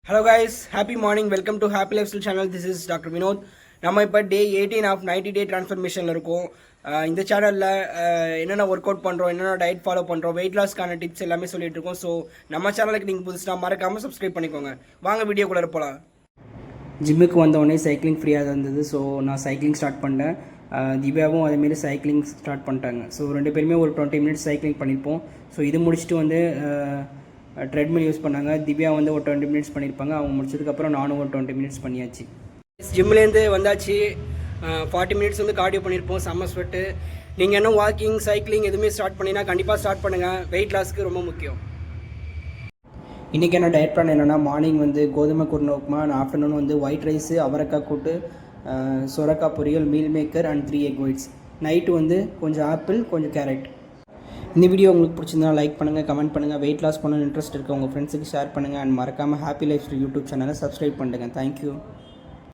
Hello guys, happy morning. Welcome to Happy Lifestyle channel. This is Dr. Vinod. நம்ம இப்போ டே 18 of 90 டே ட்ரான்ஸ்ஃபர்மேஷனில் இருக்கோம். இந்த சேனலில் என்னென்ன ஒர்க் அவுட் பண்ணுறோம், என்னென்ன டயட் ஃபாலோ பண்ணுறோம், வெயிட் லாஸ்க்கான டிப்ஸ் எல்லாமே சொல்லிட்டு இருக்கோம். ஸோ நம்ம சேனலுக்கு நீங்கள் புதுசாக மறக்காமல் சப்ஸ்கிரைப் பண்ணிக்கோங்க. வாங்க வீடியோக்குள்ளே போகலாம். ஜிம்முக்கு வந்தோடனே சைக்கிளிங் ஃப்ரீயாக இருந்தது. ஸோ நான் சைக்கிளிங் ஸ்டார்ட் பண்ணேன். திவ்யாவும் அதேமாரி சைக்கிளிங் ஸ்டார்ட் பண்ணிட்டாங்க. ஸோ ரெண்டு பேருமே ஒரு 20 மினிட்ஸ் சைக்கிளிங் பண்ணியிருப்போம். ஸோ இது முடிச்சுட்டு வந்து ட்ரெட்மில் யூஸ் பண்ணாங்க. திவ்யா வந்து ஒரு 20 மினிட்ஸ் பண்ணியிருப்பாங்க. அவங்க முடிச்சதுக்கப்புறம் நானும் ஒரு 20 மினிட்ஸ் பண்ணியாச்சு. ஜிம்லேருந்து வந்தாச்சு. 40 மினிட்ஸ் வந்து கார்டியோ பண்ணியிருப்போம். செம்ம ஸ்வெட்டு. நீங்கள் இன்னும் வாக்கிங் சைக்கிளிங் எதுவுமே ஸ்டார்ட் பண்ணினா கண்டிப்பாக ஸ்டார்ட் பண்ணுங்கள். வெயிட் லாஸ்க்கு ரொம்ப முக்கியம். இன்றைக்கி என்ன டயட் பிளான் என்னென்னா, மார்னிங் வந்து கோதுமை குருணை உப்புமா, ஆஃப்டர்நூன் வந்து ஒயிட் ரைஸு, அவரைக்காய் கூட்டு, சொரக்காய் பொரியல், meal maker and 3 egg whites. Night வந்து கொஞ்சம் ஆப்பிள், கொஞ்சம் கேரட். இந்த வீடியோ உங்களுக்கு பிடிச்சிருந்தா லைக் பண்ணுங்கள், கமெண்ட் பண்ணுங்கள். வெயிட் லாஸ் பண்ணணும்னு இன்ட்ரெஸ்ட் இருக்குது உங்கள் ஃப்ரெண்ட்ஸுக்கு ஷேர் பண்ணுங்கள். அண்ட் மறக்காமல் ஹாப்பி லைஃப் யூடியூப் சேனலை சப்ஸ்கிரைப் பண்ணுங்கள். தேங்க்யூ.